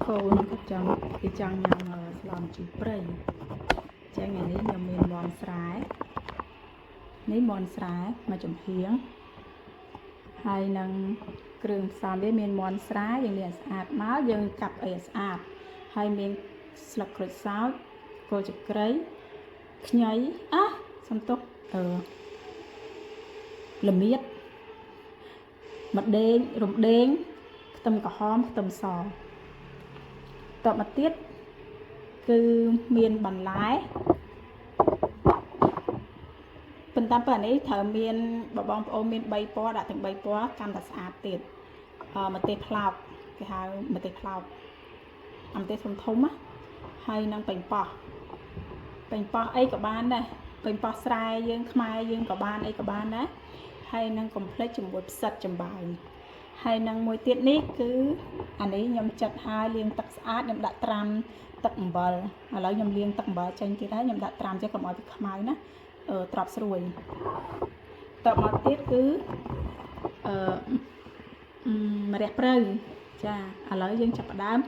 កូនក៏ចង់គេចង់ញ៉ាំស្លំជីព្រៃចឹងថ្ងៃនេះខ្ញុំមានមាន់ស្រែនេះមាន់ស្រែមួយចំហៀងហើយនឹងគ្រឿងផ្សំវាមានមាន់ស្រែយើងលាងស្អាតមកយើងកាប់អីស្អាតហើយមានស្លឹកក្រូចសើចគល់ចក្រីខ្ញីសំទុះល្មៀតម្ដេងរំដេងខ្ទឹមក្រហមខ្ទឹមសតបមកទៀតគឺមានបន្លែប៉ុន្តែពេលនេះត្រូវមានបងប្អូនមាន3ពណ៌ដាក់ទាំង3ពណ៌កាន់តែស្អាតទៀតម្ទេសផ្លោកគេហៅម្ទេសផ្លោកម្ទេសធំណាហើយនឹងប៉េងប៉ោះអីក៏បានដែរប៉េងប៉ោះស្រែយើងខ្មែរយើងក៏បានអីក៏បានដែរហើយនឹងកុំភ្លេចជាមួយផ្សិតចំបើងហើយនឹងមួយទៀតនេះគឺអានេះខ្ញុំចិតហើយលាងទឹកស្អាតខ្ញុំដាក់ត្រាំទឹកអំបិលឥឡូវខ្ញុំលាងទឹកអំបិលចេញទៀតហើយខ្ញុំដាក់ត្រាំចេះកុំឲ្យវាខ្មៅណាត្រប់ស្រួយតបមកទៀតគឺម្រះព្រៅចាឥឡូវយើងចាប់ផ្ដើម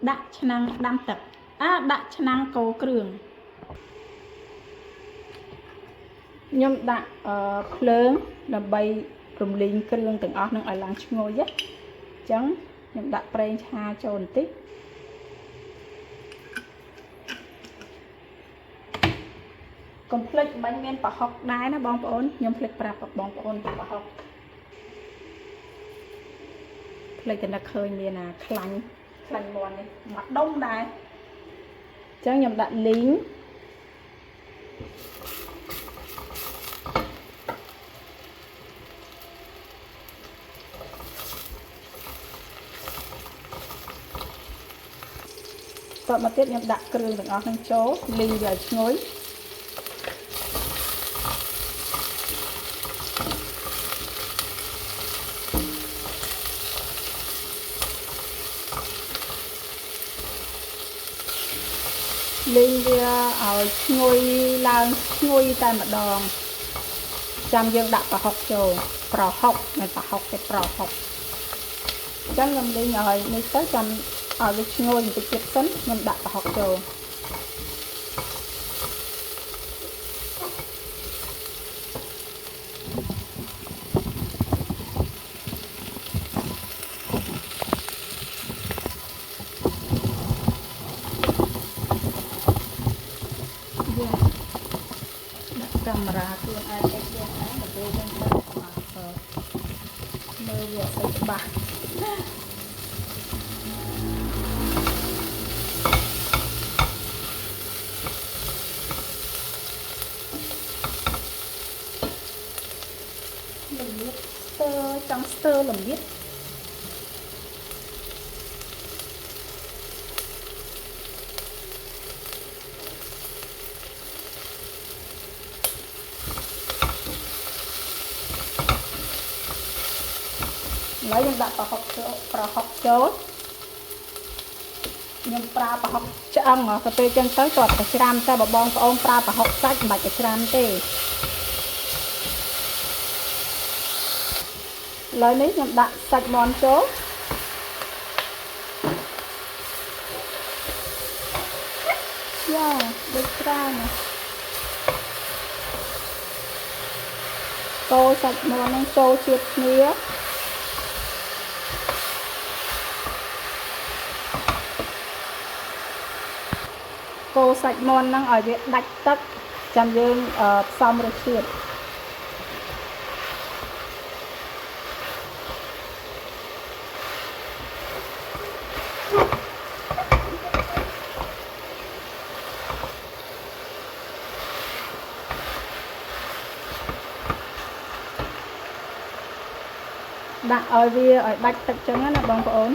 ដាក់ឆ្នាំងដាំទឹកដាក់ឆ្នាំងកូរគ្រឿងខ្ញុំដាក់ភ្លើងដើម្បីរំលីងគ្រឿងទាំងអស់នឹងឲ្យឡើងឈ្ងុយអញ្ចឹងខ្ញុំដាក់ប្រេងឆាចូលបន្តិចកុំភ្លេចបាញ់មានប្រហុកដែរណាបងប្អូនខ្ញុំភ្លេចប្រាប់បងប្អូនប្រហុកភ្លេចតែនឹកឃើញមានខ្លាញ់មាន់នេះមកដុំដែរអញ្ចឹងខ្ញុំដាក់លីងតមកទៀតខ្ញុំដាក់គ្រឿងទាំងអស់នឹងចូលលីងវាឲ្យឈ្ងុយលីងវាឲ្យឈ្ងុយឡើងឈ្ងុយតែម្ដងចាំយើងដាក់ប្រហុកចូលប្រហុកមិនប្រហុកទេប្រហុកអញ្ចឹងខ្ញុំលីងឲ្យនេះទៅចាំឲ្យវាឈ្ងុយបន្តិចទៀតសិនខ្ញុំដាក់ប្រហុកចូលដាក់កាមេរ៉ាខ្លួនឯងទៀតហ្នឹងទៅពេលយើងទៅមើលវាស្អីច្បាស់ចង់ស្ទើល្មៀតឥឡូវយើងដាក់ប្រហុកចូលខ្ញុំប្រើប្រហុកឆ្អឹងទៅពេលចឹងទៅគាត់តែច្រាំតែបងប្អូនប្រើប្រហុកសាច់មិនបាច់ទៅច្រាំទេឥឡូវនេះខ្ញុំដាក់សាច់មាន់ចូលដូចច្រើនកូរសាច់មាន់នឹងចូលជាតិគ្នាកូរសាច់មាន់នឹងឲ្យវាដាច់ទឹកចាំយើងផ្សំរសជាតិដាក់ឲ្យវាឲ្យដាច់ទឹកចឹងណាបងប្អូនឥ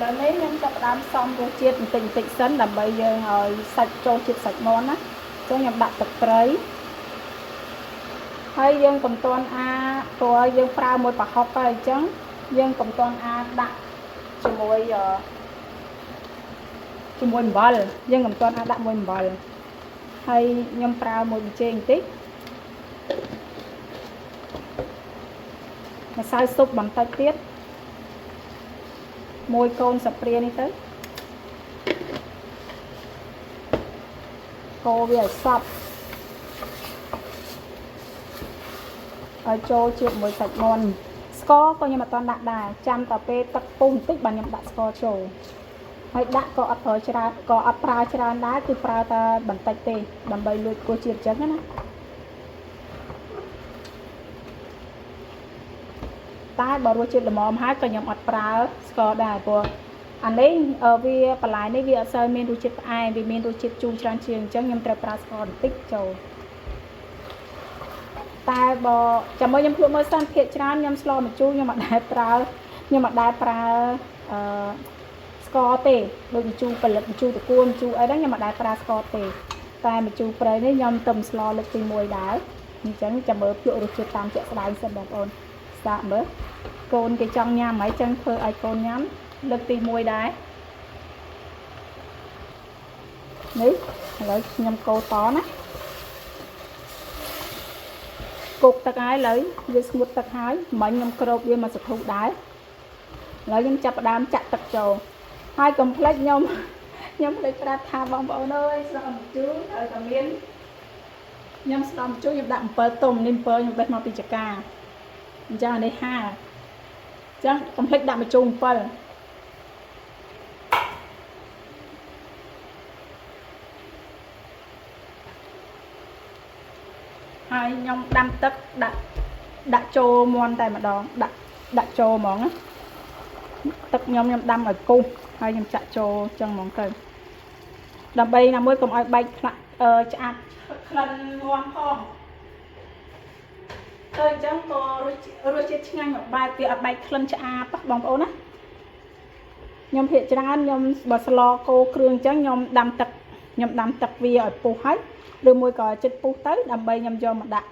ឡូវនេះខ្ញុំចាប់ផ្ដើមសំរសជាតិបន្តិចសិនដើម្បីយើងឲ្យសាច់ចូលជាតិសាច់មាន់ណាអញ្ចឹងខ្ញុំដាក់ទឹកត្រីហើយយើងកុំទាន់ព្រោះយើងប្រើមួយប្រហុកហើយអញ្ចឹងយើងកុំទាន់ដាក់ជាមួយ ជាមួយអំបិលយើងមិនទាន់អាចដាក់មួយអំបិលហើយខ្ញុំប្រើមួយប៊ីចេងបន្តិចម្សៅស៊ុបបន្តិចទៀតមួយកូនសាព្រានេះទៅកូរវាឲ្យសព្វឲ្យចូលជាមួយសាច់មាន់ស្ករក៏ខ្ញុំអត់ទាន់ដាក់ដែរចាំតែពេលទឹកពុះបន្តិចបាទខ្ញុំដាក់ស្ករចូលហើយដាក់ក៏អត់ប្រើច្រើនក៏អត់ប្រើច្រើនដែរគឺប្រើតែបន្តិចទេដើម្បីលួចរសជាតិចឹងណាតែបើរសជាតិល្មមហើយក៏ខ្ញុំអត់ប្រើស្ករដែរព្រោះអានេះវាបន្លែនេះវាអត់សូវមានរសជាតិផ្អែមវាមានរសជាតិជូរច្រើនជាងអញ្ចឹងខ្ញុំត្រូវប្រើស្ករបន្តិចចូលតែបើចាំមើលខ្ញុំភ្លក់មើលសិនភាគច្រើនខ្ញុំស្លម្ជូរខ្ញុំអត់ដែលប្រើស្ករទេដូចម្ជូរផលិតម្ជូរតកួនម្ជូរអីហ្នឹងខ្ញុំអត់ដែលប្រើស្ករទេតែម្ជូរព្រៃនេះខ្ញុំទៅស្លលើកទី1ដែរអញ្ចឹងចាំមើលភ្លក់រសជាតិតាមជាក់ស្ដែងសិនបងប្អូនស្ដាប់មើលកូនគេចង់ញ៉ាំហើយចឹងធ្វើឲ្យកូនញ៉ាំលើកទី1ដែរនេះឥឡូវខ្ញុំកូរតណាគោកទឹកហើយឥឡូវវាស្ងួតទឹកហើយមិញខ្ញុំគ្របវាមកសធុដែរឥឡូវខ្ញុំចាប់ផ្ដើមចាក់ទឹកចូលហើយកុំភ្លេចខ្ញុំភ្លេចប្រាប់ថាបងប្អូនអើយស្លម្ជូរឲ្យតែមានខ្ញុំស្លម្ជូរខ្ញុំដាក់អំពិលទុំនេះអំពិលខ្ញុំបេះមកពីចកាអញ្ចឹងអានេះហាអញ្ចឹងកុំភ្លេចដាក់ម្ជូរអំពិលហើយខ្ញុំដាំទឹកដាក់ចូលមាន់តែម្ដងដាក់ចូលហ្មងណាទឹកខ្ញុំដាំឲ្យពុះហើយខ្ញុំចាក់ចូលចឹងហ្មងទៅដើម្បីណាមួយកុំឲ្យបែកឆ្អាបក្លិនមាន់ផងទៅអញ្ចឹងក៏រសជាតិឆ្ងាញ់មួយបែបវាអត់បែកក្លិនឆ្អាបបងប្អូនណាខ្ញុំភាគច្រើនខ្ញុំបើស្លកូរគ្រឿងអញ្ចឹងខ្ញុំដាំទឹកវាឲ្យពុះហើយឬមួយក៏ចិត្តពុះទៅដើម្បីខ្ញុំយកមកដាក់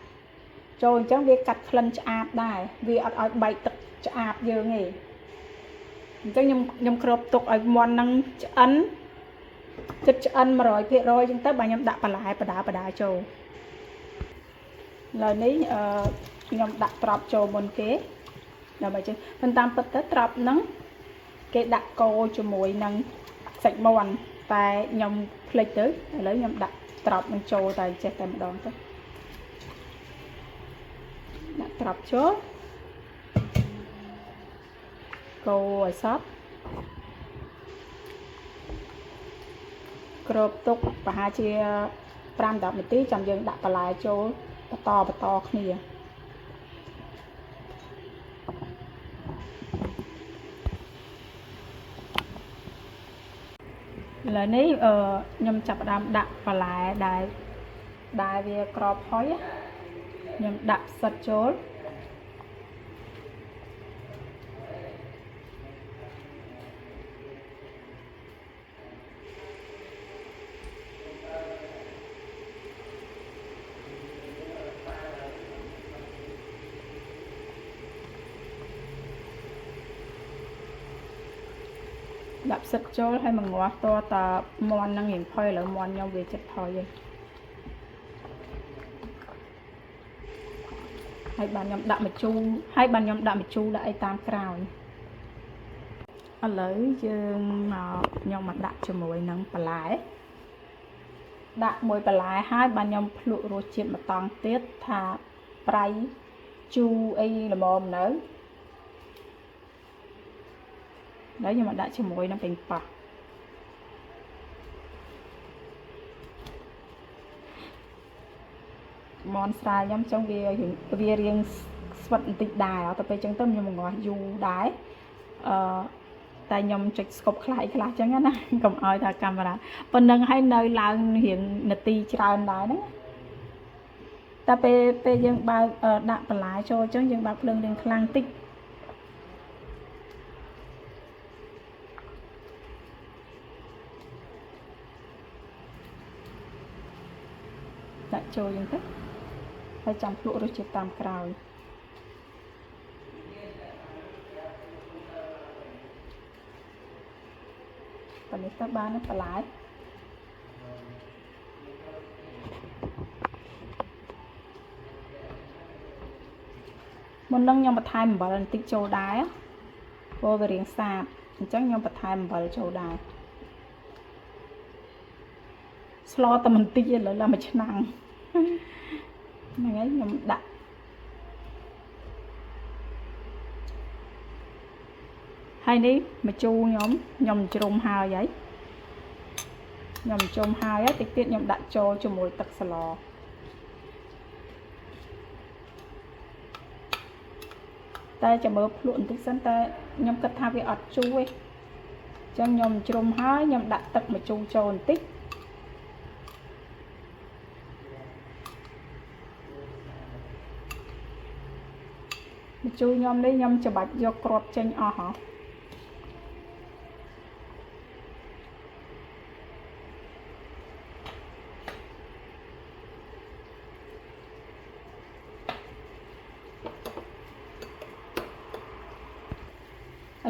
ចូលអញ្ចឹងវាកាត់ក្លិនឆ្អាបដែរវាអត់ឲ្យបែកទឹកឆ្អាបយើងទេអញ្ចឹងខ្ញុំគ្របទុកឲ្យមាន់ហ្នឹងឆ្អិនចិត្តឆ្អិន 100% អញ្ចឹងទៅបាទខ្ញុំដាក់បន្លែបដាចូលឥឡូវនេះខ្ញុំដាក់ត្រប់ចូលមុនគេដើម្បីចឹងប៉ុន្តែតាមពិតទៅត្រប់ហ្នឹងគេដាក់កូរជាមួយនឹងសាច់មាន់តែខ្ញុំភ្លេចទៅឥឡូវខ្ញុំដាក់ត្រប់នឹងចូលតែចេះតែម្ដងទៅដាក់ត្រប់ចូលកូរឲ្យសព្វគ្របទុកប្រហែលជា 5-10 នាទីចាំយើងដាក់បន្លែចូលបន្តគ្នាឥឡូវនេះខ្ញុំចាប់ផ្ដើមដាក់បន្លែដែលវាក្របហុយខ្ញុំដាក់ផ្សិតចូលដាក់ផ្សិតចូលហើយមកងាស់តតាមាន់នឹងរៀងផុយឥឡូវមាន់ខ្ញុំវាចិត្តផុយហើយបានខ្ញុំដាក់ម្ជូរដាក់អីតាមក្រោយឥឡូវយើងមកខ្ញុំមកដាក់ជាមួយនឹងបន្លែដាក់មួយបន្លែហើយបានខ្ញុំភ្លក់រសជាតិម្តងទៀតថាប្រៃជូរអីល្មមនៅហើយខ្ញុំមកដាក់ជាមួយនឹងប៉េងប៉ោះមាន់ស្រាលខ្ញុំចង់វារៀងស្វិតបន្តិចដែរទៅពេលចឹងទៅខ្ញុំងាស់យូរដែរតែខ្ញុំចុចស្គប់ខ្លះចឹងណាកុំឲ្យថាកាមេរ៉ាប៉ុណ្្នឹងឲ្យនៅឡើងរៀងនាទីច្រើនដែរហ្នឹងតែពេលយើងបើកដាក់បន្លែចូលចឹងយើងបើកភ្លើងរៀងខ្លាំងតិចដាក់ចូលចឹងទៅហើយចាំភ្លក់រសជាតិតាមក្រោយ ប៉ុន្នេះទៅបានបន្លែមុននឹងខ្ញុំបន្ថែមអំបិលបន្តិចចូលដែរព្រោះវារាងសាបអញ្ចឹងខ្ញុំបន្ថែមអំបិលចូលដែរស្លតែបន្តិចឥឡូវឡើងមួយឆ្នាំងហ្នឹងហើយខ្ញុំដាក់ហើយនេះម្ជូរខ្ញុំជ្រុំហើយខ្ញុំជ្រុំហើយតិចទៀតខ្ញុំដាក់ចូលជាមួយទឹកស្លតែចាំមើលភ្លក់បន្តិចសិនតែខ្ញុំគិតថាវាអត់ជូរទេអញ្ចឹងខ្ញុំជ្រុំហើយខ្ញុំដាក់ទឹកម្ជូរចូលបន្តិចម្ជូរខ្ញុំនេះខ្ញុំច្បាច់យកគ្រាប់ចេញអស់ហ៎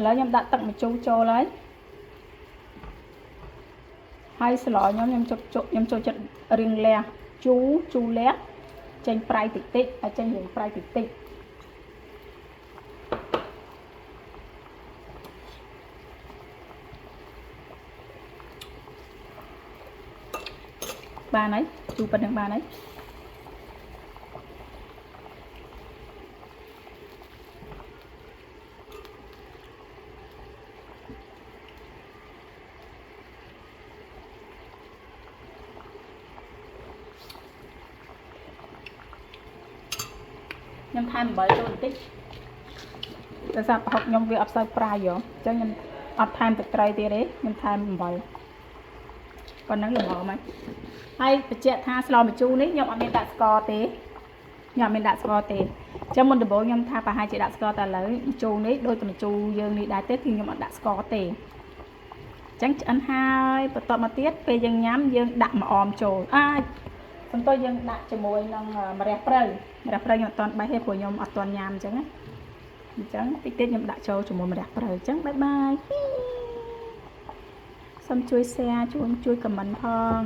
ឥឡូវខ្ញុំដាក់ទឹកម្ជូរចូលហើយស្លខ្ញុំចូលចិត្តរៀងលះជូរលះចេញប្រៃតិចតិចហើយចេញរៀងប្រៃតិចតិចបានហើយជូរប៉ុណ្្នឹងបានហើយខ្ញុំថែមអំបិលចូលបន្តិចដោយសារប្រហុកខ្ញុំវាអត់សូវប្រៃហ៎អញ្ចឹងខ្ញុំអត់ថែមទឹកត្រីទៀតទេខ្ញុំថែមអំបិលប៉ុណ្ណឹងល្មមហើយបញ្ជាក់ថាស្លម្ជូរនេះខ្ញុំអត់មានដាក់ស្ករទេខ្ញុំអត់មានដាក់ស្ករទេអញ្ចឹងមុនដំបូងខ្ញុំថាប្រហែលជាដាក់ស្ករតែឥឡូវម្ជូរនេះដូចតែម្ជូរយើងនេះដែរទេគឺខ្ញុំអត់ដាក់ស្ករទេអញ្ចឹងឆ្អិនហើយបន្តមកទៀតពេលយើងញ៉ាំយើងដាក់ម្អមចូលបន្ទាប់យើងដាក់ជាមួយនឹងម្រះព្រៅខ្ញុំអត់ទាន់បេះទេព្រោះខ្ញុំអត់ទាន់ញ៉ាំអញ្ចឹងតិចតិចខ្ញុំដាក់ចូលជាមួយម្រះព្រៅអញ្ចឹងបាយបាយសូមជួយ share ជួយ comment ផង